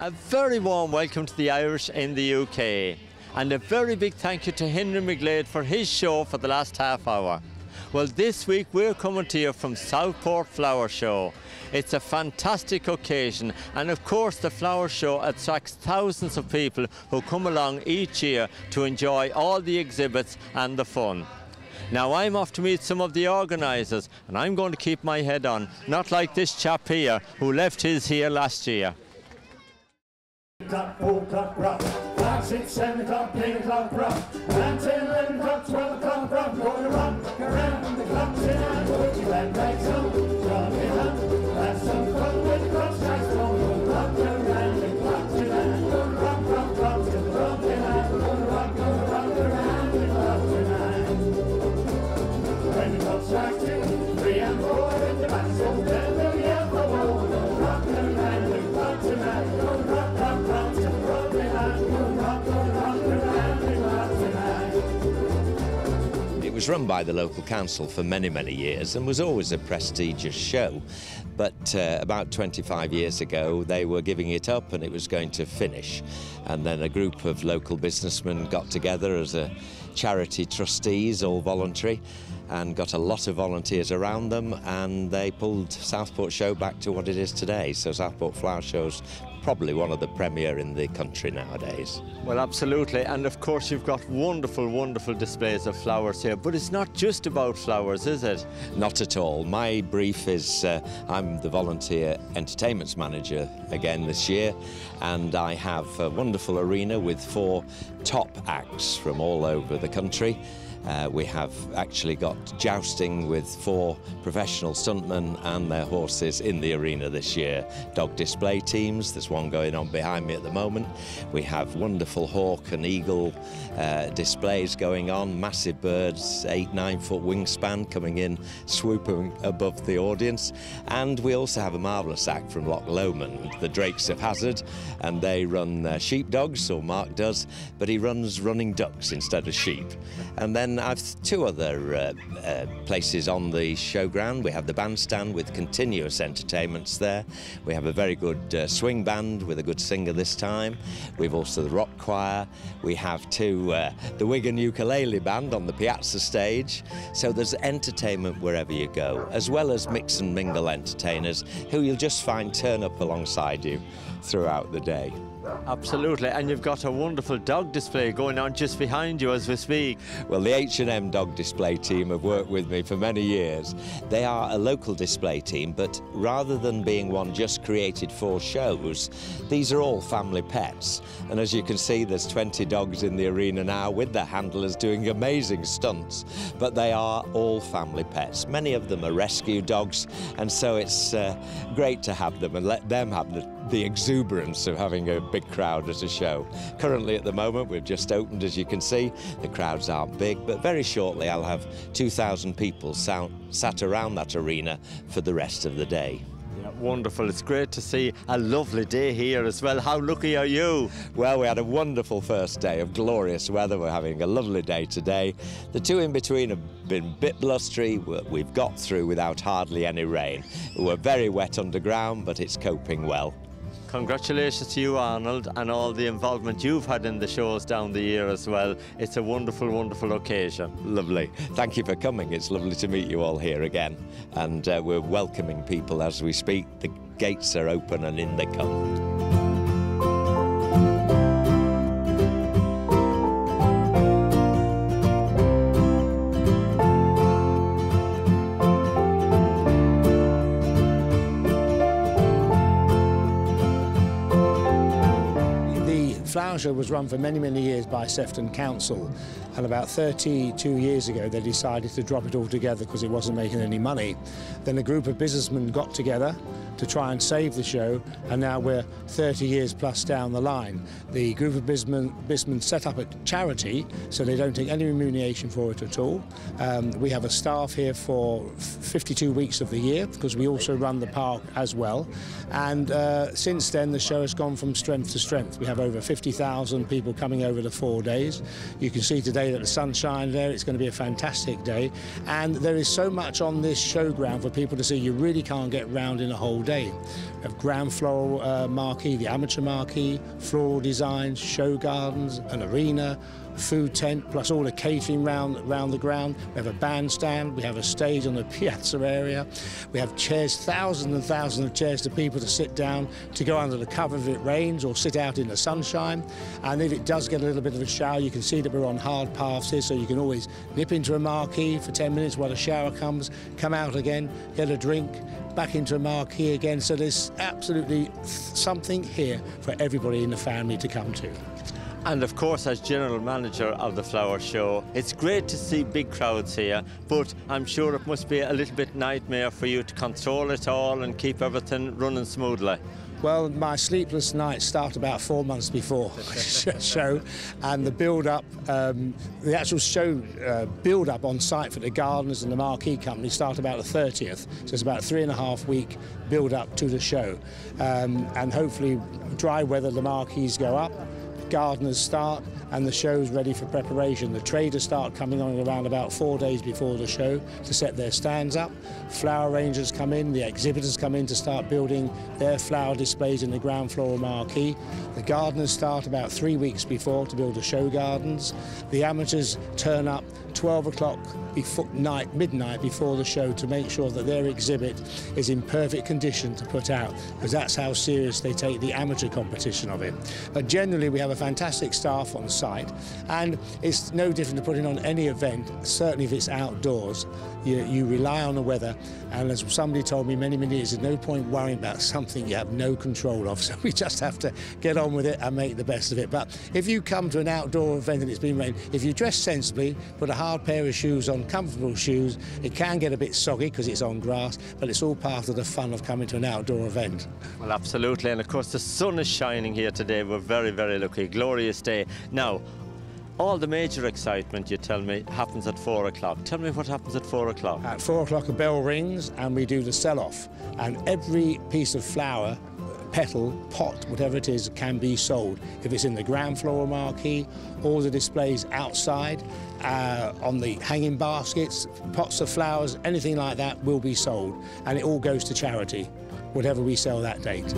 A very warm welcome to the Irish in the UK, and a very big thank you to Henry McGlade for his show for the last half hour. Well, this week we're coming to you from Southport Flower Show. It's a fantastic occasion, and of course the flower show attracts thousands of people who come along each year to enjoy all the exhibits and the fun. Now I'm off to meet some of the organisers, and I'm going to keep my head on, not like this chap here who left his here last year. Clock, 4 o'clock, rock. 5, 6, 7 o'clock, 8 o'clock, rock. 9, 10, 11 o'clock, 12 o'clock, rock. Gonna rock around the clock tonight. Put your back legs on, rock it up. Have some fun with the clock strikes. Gonna rock around the clock tonight. Gonna rock, rock, rock till the rock tonight. Gonna rock around the clock tonight. When the clock strikes 2, 3 and 4, and the back's all down, we'll yell for more. Gonna rock around the clock tonight. Gonna rock. It was run by the local council for many, many years and was always a prestigious show. But about 25 years ago, they were giving it up and it was going to finish. And then a group of local businessmen got together as a charity trustees, all voluntary, and got a lot of volunteers around them, and they pulled Southport Show back to what it is today. So Southport Flower Show's probably one of the premier in the country nowadays. Well, absolutely, and of course you've got wonderful, wonderful displays of flowers here, but it's not just about flowers, is it? Not at all. My brief is, I'm the volunteer entertainments manager again this year, and I have a wonderful arena with 4 top acts from all over the country. We have actually got jousting with 4 professional stuntmen and their horses in the arena this year. Dog display teams, there's one going on behind me at the moment. We have wonderful hawk and eagle displays going on, massive birds, 8-9 foot wingspan coming in, swooping above the audience. And we also have a marvellous act from Loch Lomond, the Drakes of Hazard, and they run sheepdogs, or Mark does, but he runs running ducks instead of sheep. And then I've 2 other places on the showground. We have the bandstand with continuous entertainments there. We have a very good swing band with a good singer this time. We've also the rock choir. We have 2 the Wigan Ukulele Band on the Piazza stage. So there's entertainment wherever you go, as well as mix and mingle entertainers who you'll just find turn up alongside you throughout the day. Absolutely, and you've got a wonderful dog display going on just behind you as we speak. Well, the H&M dog display team have worked with me for many years. They are a local display team, but rather than being one just created for shows, these are all family pets. And as you can see, there's 20 dogs in the arena now with their handlers doing amazing stunts, but they are all family pets. Many of them are rescue dogs, and so it's great to have them and let them have the exuberance of having a big crowd at a show. Currently at the moment we've just opened, as you can see, the crowds aren't big, but very shortly I'll have 2,000 people sat around that arena for the rest of the day. Yeah, wonderful. It's great to see a lovely day here as well. How lucky are you? Well, we had a wonderful first day of glorious weather. We're having a lovely day today. The 2 in between have been a bit blustery. We've got through without hardly any rain. We're very wet underground, but it's coping well. Congratulations to you, Arnold, and all the involvement you've had in the shows down the year as well. It's a wonderful, wonderful occasion. Lovely. Thank you for coming. It's lovely to meet you all here again. And we're welcoming people as we speak. The gates are open and in they come. The flower show was run for many, many years by Sefton Council, and about 32 years ago they decided to drop it all together because it wasn't making any money. Then a group of businessmen got together to try and save the show, and now we're 30 years plus down the line. The group of businessmen set up a charity, so they don't take any remuneration for it at all. We have a staff here for 52 weeks of the year because we also run the park as well. And since then the show has gone from strength to strength. We have over 50,000 people coming over the 4 days. You can see today day that the sunshine there. It's going to be a fantastic day, and there is so much on this showground for people to see. You really can't get round in a whole day. We have ground floral marquee, the amateur marquee, floral designs, show gardens, an arena, food tent, plus all the catering round the ground. We have a bandstand, we have a stage on the piazza area, we have chairs, thousands and thousands of chairs for people to sit down, to go under the cover if it rains or sit out in the sunshine. And if it does get a little bit of a shower, you can see that we're on hard paths here, so you can always nip into a marquee for 10 minutes while the shower comes, come out again, get a drink, back into a marquee again. So there's absolutely something here for everybody in the family to come to. And of course, as General Manager of the Flower Show, it's great to see big crowds here, but I'm sure it must be a little bit nightmare for you to control it all and keep everything running smoothly. Well, my sleepless nights start about 4 months before the show, and the build-up, the actual show build-up on site for the gardeners and the marquee company start about the 30th. So it's about a 3.5 week build-up to the show, and hopefully dry weather, the marquees go up, gardeners start, and the show's ready for preparation. The traders start coming on around about 4 days before the show to set their stands up. Flower arrangers come in, the exhibitors come in to start building their flower displays in the ground floor marquee. The gardeners start about 3 weeks before to build the show gardens. The amateurs turn up 12 o'clock midnight before the show to make sure that their exhibit is in perfect condition to put out, because that's how serious they take the amateur competition of it. But generally we have a fantastic staff on site, and it's no different to putting on any event. Certainly if it's outdoors, you rely on the weather, and as somebody told me many years, there's no point worrying about something you have no control of, so we just have to get on with it and make the best of it. But if you come to an outdoor event and it's been raining, if you dress sensibly, put a hard pair of shoes on, comfortable shoes, it can get a bit soggy because it's on grass, but it's all part of the fun of coming to an outdoor event. Well, absolutely, and of course the sun is shining here today. We're very, very lucky. Glorious day. Now, all the major excitement, you tell me, happens at 4 o'clock. Tell me what happens at 4 o'clock. At 4 o'clock a bell rings and we do the sell-off, and every piece of flower, petal, pot, whatever it is, can be sold. If it's in the ground floor marquee, all the displays outside, on the hanging baskets, pots of flowers, anything like that will be sold, and it all goes to charity, whatever we sell that date.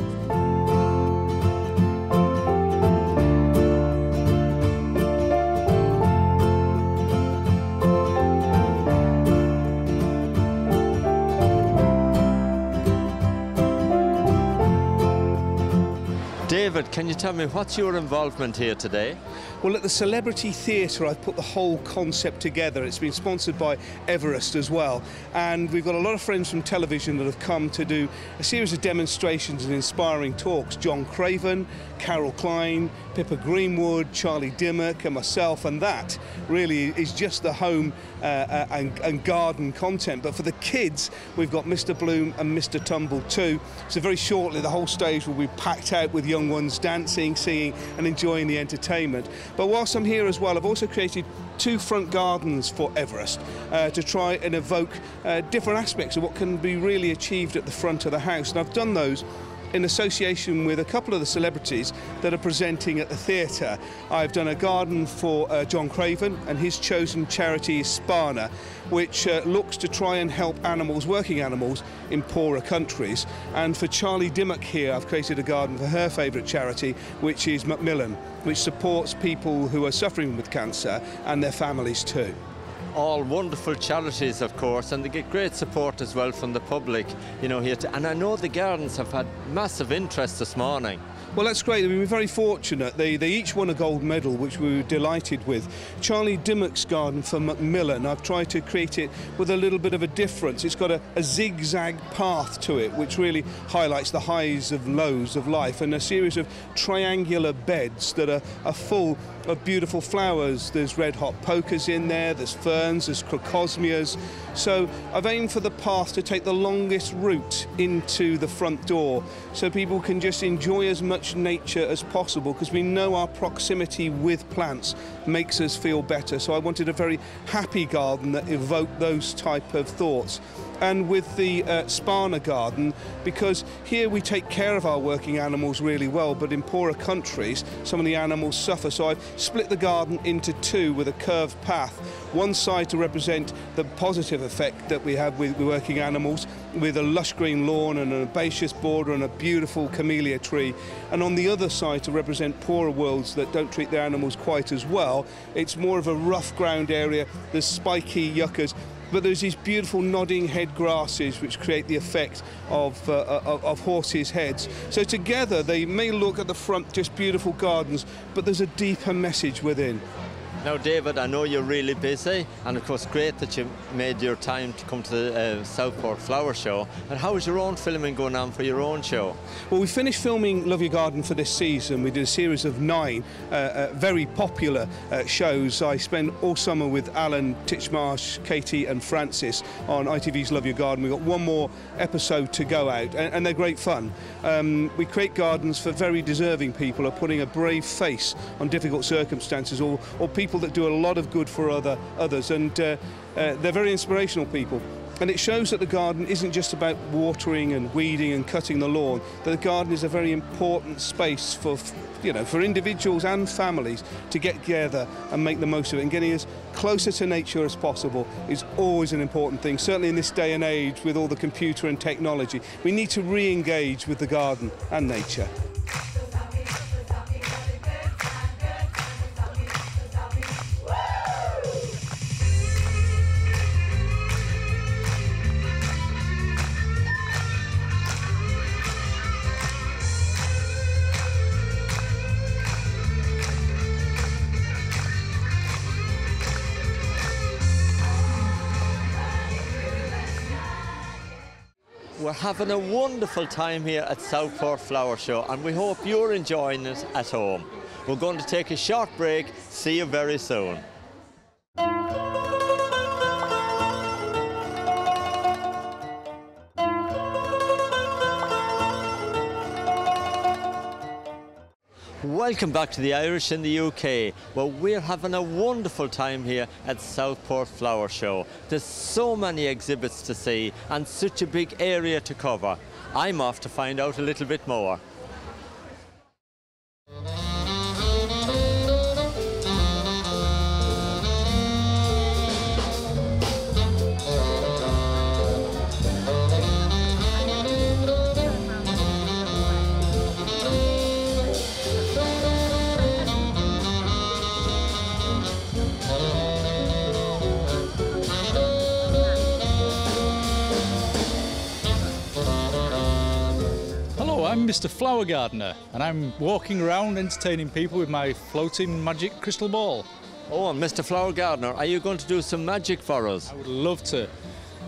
David, can you tell me what's your involvement here today? Well, at the Celebrity Theatre, I've put the whole concept together. It's been sponsored by Everest as well, and we've got a lot of friends from television that have come to do a series of demonstrations and inspiring talks. John Craven, Carol Klein, Pippa Greenwood, Charlie Dimmock and myself, and that really is just the home and garden content. But for the kids, we've got Mr. Bloom and Mr. Tumble too. So very shortly the whole stage will be packed out with young ones dancing, singing and enjoying the entertainment. But whilst I'm here as well, I've also created 2 front gardens for Everest to try and evoke different aspects of what can be really achieved at the front of the house. And I've done those in association with a couple of the celebrities that are presenting at the theatre. I've done a garden for John Craven, and his chosen charity is Spana, which looks to try and help animals, working animals, in poorer countries. And for Charlie Dimmock here, I've created a garden for her favourite charity, which is Macmillan, which supports people who are suffering with cancer and their families too. All wonderful charities, of course, and they get great support as well from the public, you know, here. And I know the gardens have had massive interest this morning. Well, that's great. I mean, we're very fortunate. They each won a gold medal, which we were delighted with. Charlie Dimmock's garden for Macmillan, I've tried to create it with a little bit of a difference. It's got a zigzag path to it, which really highlights the highs and lows of life, and a series of triangular beds that are full of beautiful flowers. There's red hot pokers in there, there's ferns, there's crocosmias. So I've aimed for the path to take the longest route into the front door, so people can just enjoy as much nature as possible, because we know our proximity with plants makes us feel better. So I wanted a very happy garden that evoked those type of thoughts. and with the Sparna garden, because here we take care of our working animals really well, but in poorer countries some of the animals suffer. So I've split the garden into two with a curved path. One side to represent the positive effect that we have with working animals, with a lush green lawn and an herbaceous border and a beautiful camellia tree, and on the other side to represent poorer worlds that don't treat their animals quite as well. It's more of a rough ground area, there's spiky yuccas, but there's these beautiful nodding head grasses which create the effect of horses' heads. So together they may look at the front just beautiful gardens, but there's a deeper message within. Now, David, I know you're really busy, and of course great that you made your time to come to the Southport Flower Show. And how is your own filming going on for your own show? Well, we finished filming Love Your Garden for this season. We did a series of 9 very popular shows. I spent all summer with Alan, Titchmarsh, Katie and Francis on ITV's Love Your Garden. We've got one more episode to go out, and they're great fun. We create gardens for very deserving people who are putting a brave face on difficult circumstances, or people that do a lot of good for others, and they're very inspirational people. And it shows that the garden isn't just about watering and weeding and cutting the lawn, that the garden is a very important space for individuals and families to get together and make the most of it. And getting as closer to nature as possible is always an important thing. Certainly in this day and age with all the computer and technology, we need to re-engage with the garden and nature. We're having a wonderful time here at Southport Flower Show, and we hope you're enjoying it at home. We're going to take a short break. See you very soon. Welcome back to the Irish in the UK. Well, we're having a wonderful time here at Southport Flower Show. There's so many exhibits to see and such a big area to cover. I'm off to find out a little bit more. I'm Mr. Flower Gardener, and I'm walking around entertaining people with my floating magic crystal ball. Oh, and Mr. Flower Gardener, are you going to do some magic for us? I would love to,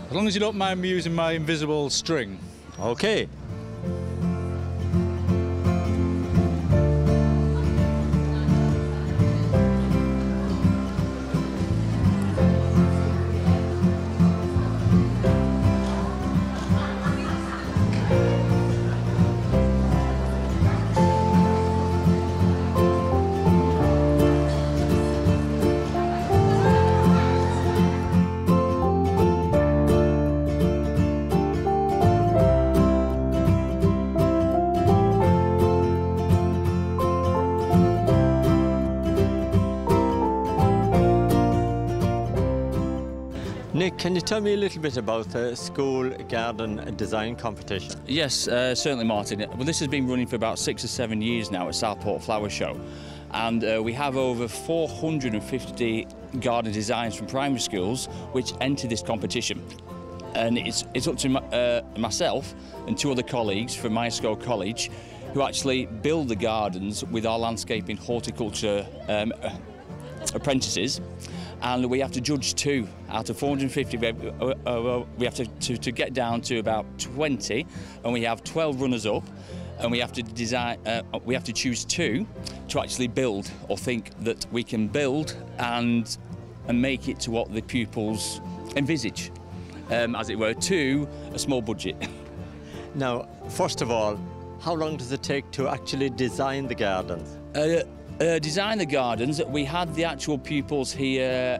as long as you don't mind me using my invisible string. Okay. Nick, can you tell me a little bit about the school garden design competition? Yes, certainly, Martin. Well, this has been running for about 6 or 7 years now at Southport Flower Show, and we have over 450 garden designs from primary schools which enter this competition. And it's up to myself and 2 other colleagues from Myerscough College who actually build the gardens with our landscaping horticulture apprentices. And we have to judge 2 out of 450. We have to get down to about 20, and we have 12 runners-up, and we have to design. We have to choose 2 to actually build, or think that we can build and make it to what the pupils envisage, as it were, to a small budget. Now, first of all, how long does it take to actually design the gardens? Design the gardens. We had the actual pupils here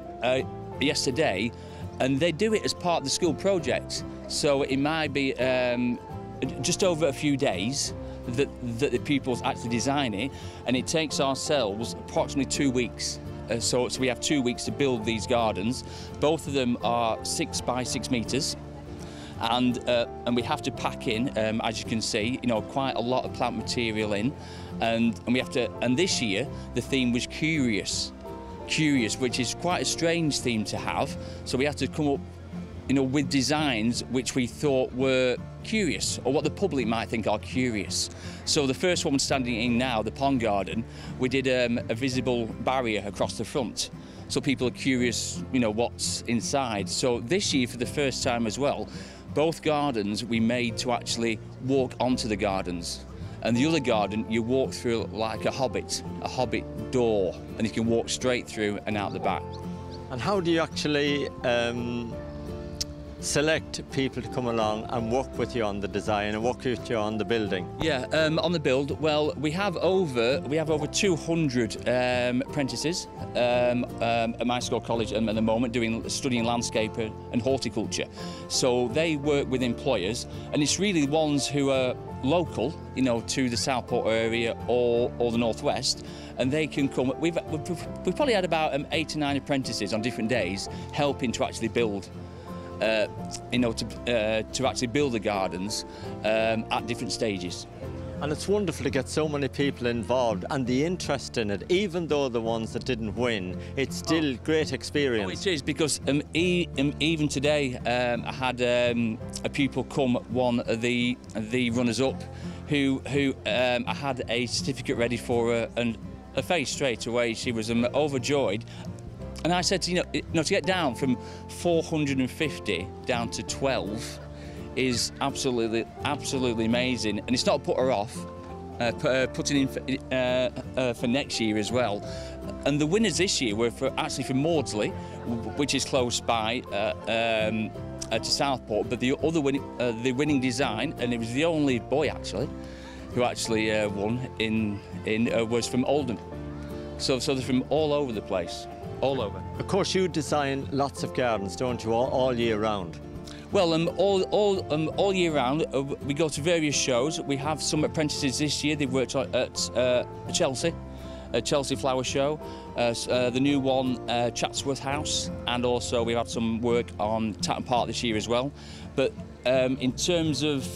yesterday, and they do it as part of the school project. So it might be just over a few days that the pupils actually design it, and it takes ourselves approximately 2 weeks. So we have 2 weeks to build these gardens. Both of them are 6 by 6 metres, and we have to pack in, as you can see, quite a lot of plant material in, and we have to. And this year the theme was curious, which is quite a strange theme to have. So we have to come up, with designs which we thought were curious, or what the public might think are curious. So the first one standing in now, the pond garden, we did a visible barrier across the front, so people are curious, what's inside. So this year, for the first time as well, both gardens we made to actually walk onto the gardens. And the other garden, you walk through like a hobbit door, and you can walk straight through and out the back. And how do you actually select people to come along and work with you on the design and work with you on the building? Yeah, on the build, well, we have over 200 apprentices at my school college at the moment studying landscape and horticulture. So they work with employers, and it's really ones who are local, to the Southport area or the Northwest, and they can come. We've probably had about 8 to 9 apprentices on different days helping to actually build. To actually build the gardens at different stages. And it's wonderful to get so many people involved and the interest in it, even though the ones that didn't win, it's still great experience. Oh, it is, because even today I had a pupil come, one of the runners-up, who I had a certificate ready for her, and her face straight away, she was overjoyed. And I said, to get down from 450 down to 12 is absolutely amazing. And it's not put her off, putting in for next year as well. And the winners this year were actually from Maudsley, which is close by to Southport. But the winning design, and it was the only boy actually who actually won was from Oldham. So they're from all over the place. All over. Of course, you design lots of gardens, don't you, all year round? Well, all year round, we go to various shows. We have some apprentices this year. They worked at Chelsea Flower Show, the new one, Chatsworth House, and also we've had some work on Tatton Park this year as well. But in terms of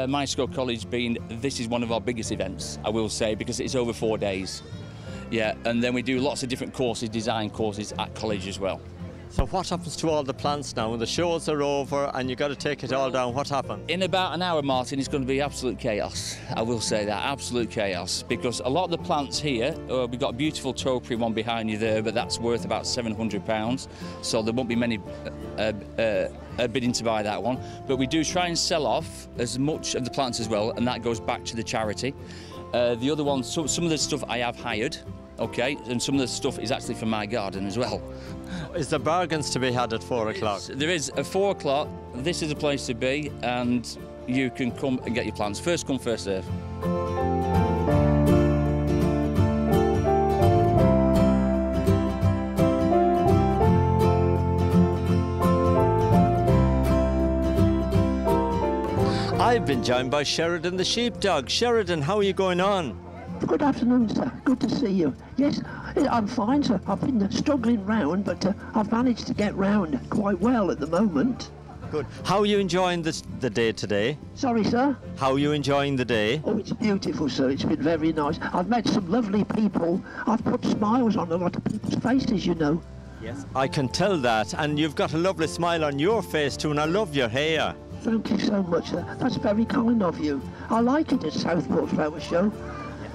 my school college this is one of our biggest events, I will say, because it's over 4 days. Yeah, and then we do lots of different courses, design courses at college as well. So what happens to all the plants now when the shows are over and you've got to take it all down? What happens? In about an hour, Martin, it's going to be absolute chaos. I will say that, absolute chaos, because a lot of the plants here, we've got a beautiful topiary one behind you there, but that's worth about £700, so there won't be many bidding to buy that one. But we do try and sell off as much of the plants as well, and that goes back to the charity. The other one, some of the stuff I have hired, okay, and some of the stuff is actually from my garden as well. Is there bargains to be had at 4 o'clock? There is. At 4 o'clock, this is the place to be, and you can come and get your plants. First come, first serve. I've been joined by Sheridan the sheepdog. Sheridan, how are you going on? Good afternoon, sir. Good to see you. Yes, I'm fine, sir. I've been struggling round, but I've managed to get round quite well at the moment. Good. How are you enjoying the day today? Sorry, sir? How are you enjoying the day? Oh, it's beautiful, sir. It's been very nice. I've met some lovely people. I've put smiles on a lot of people's faces, you know. Yes, I can tell that. And you've got a lovely smile on your face too, and I love your hair. Thank you so much, sir. That's very kind of you. I like it at Southport Flower Show.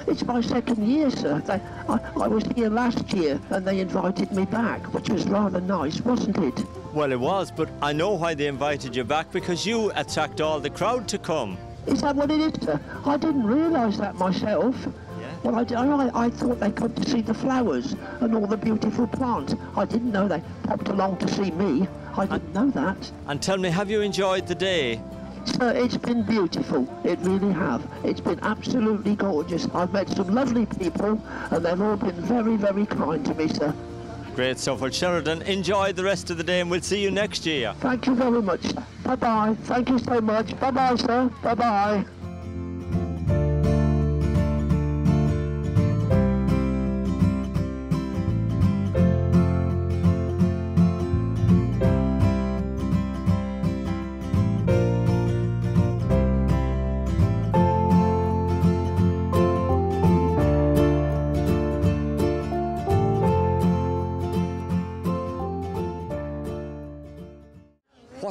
It's my second year, sir. I was here last year and they invited me back, which was rather nice, wasn't it? Well, it was, but I know why they invited you back, because you attract all the crowd to come. Is that what it is, sir? I didn't realise that myself. Yeah. Well, I thought they come to see the flowers and all the beautiful plants. I didn't know they popped along to see me. I didn't know that. And tell me, have you enjoyed the day? Sir, it's been beautiful. It really have. It's been absolutely gorgeous. I've met some lovely people and they've all been very, very kind to me, sir. Great stuff. Well, Sheridan, enjoy the rest of the day and we'll see you next year. Thank you very much. Bye-bye. Thank you so much. Bye-bye, sir. Bye-bye.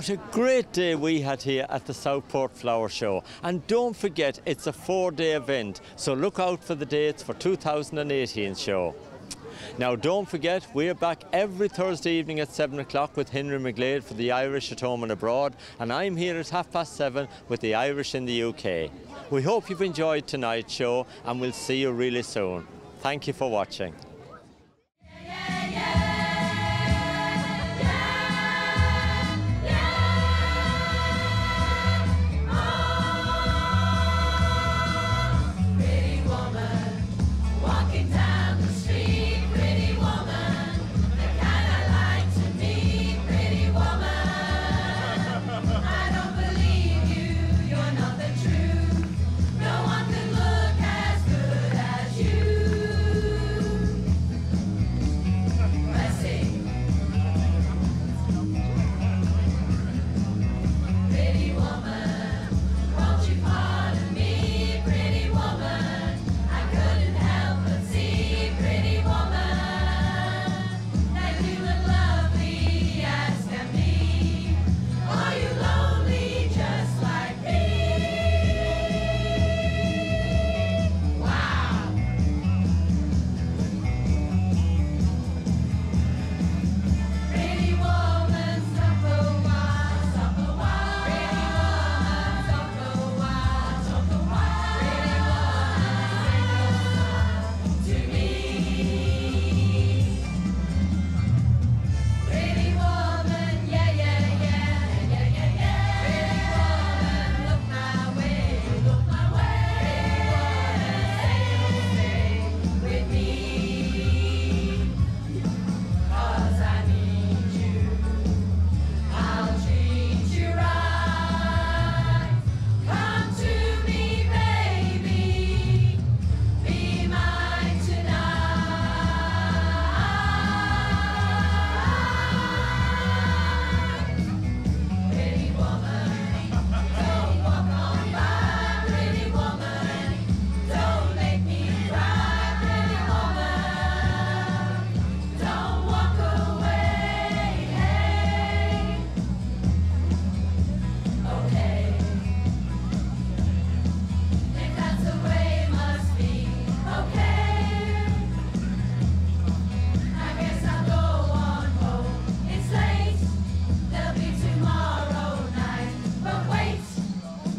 What a great day we had here at the Southport Flower Show. And don't forget, it's a 4-day event, so look out for the dates for 2018 show. Now don't forget, we're back every Thursday evening at 7 o'clock with Henry McGlade for the Irish at home and abroad, and I'm here at 7:30 with the Irish in the UK. We hope you've enjoyed tonight's show and we'll see you really soon. Thank you for watching.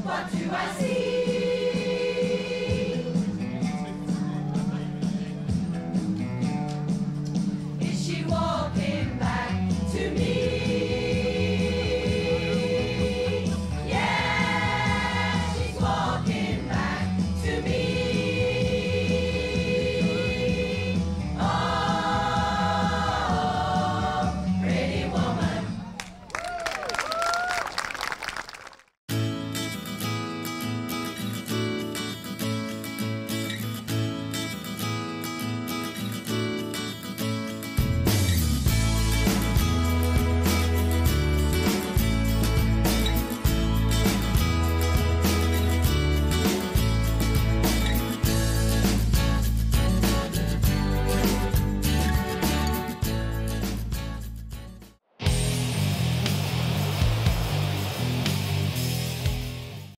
What do I see?